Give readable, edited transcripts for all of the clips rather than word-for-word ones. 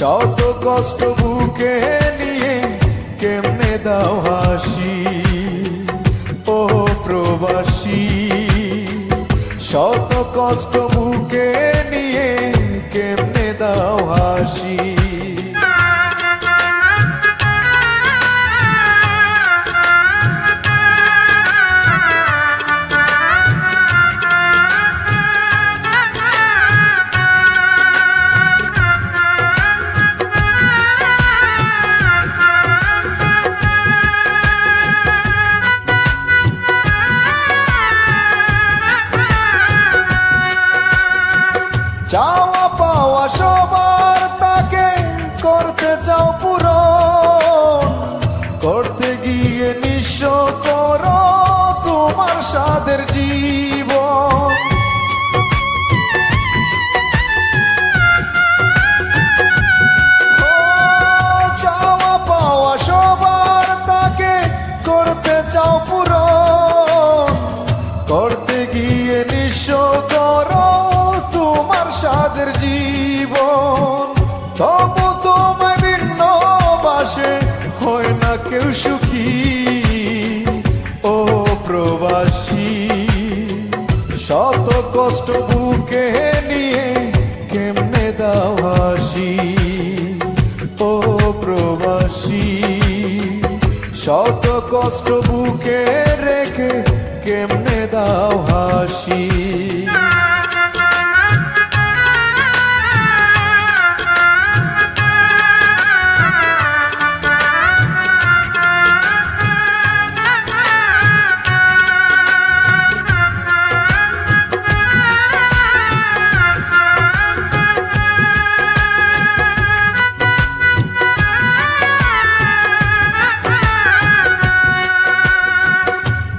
শত কষ্ট বুকে নিয়ে কেমনে দাও হাসি ও প্রবাসী। শত কষ্ট বুকে নিয়ে কেমনে দাও হাসি। চাওয়া পাওয়া সবার তাকে করতে চাও পূরণ, করতে গিয়ে নিঃস্ব করো তোমার সাধের জীবন। চাওয়া পাওয়া সবার তাকে করতে চাও পূরণ, করতে গিয়ে নিঃস্ব করো তোমার সাধের জীবন। তবু তোমায় ভিন্ন বাসে হয় না কেউ সুখী ও প্রবাসী। শত কষ্ট বুকে নিয়ে কেমনে দাও হাসি ও প্রবাসী। শত কষ্ট বুকে রেখে কেমনে দাও হাসি।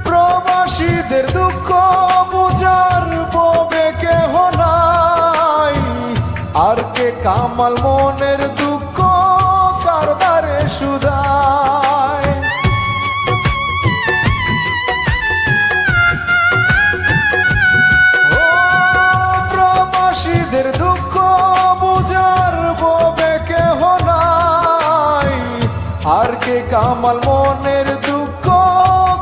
প্রবাসীদের দুঃখ বুঝার ববে কেহ নাই, আর কে কামাল মনের দুঃখ কার দ্বারে শুধায়। ও প্রবাসীদের দুঃখ বুঝার ববে কেহ নাই, আর কে কামাল মনের দুঃখ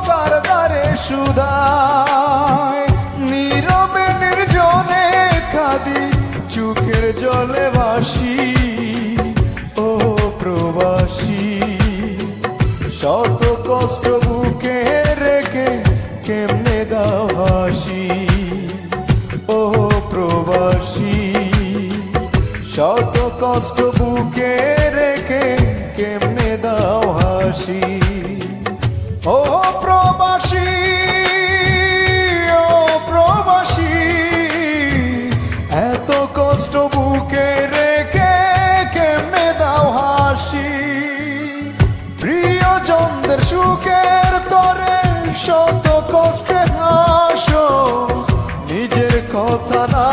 কার দ্বারে শুধায়। নীরবে নির্জনে কাঁদি চোখের জলে ভাসি ও প্রবাসী। শত কষ্ট বুকে রেখে কেমনে দাও হাসি ও প্রবাসী। শত কষ্ট বুকে রেখে কেমনে দাও হাসি ও প্রবাসী। ও প্রবাসী, এত কষ্ট বুকে রেখে কেমনে দাও হাসি। প্রিয়জনদের সুখের তরে শত কষ্টে হাসো, নিজের কথা না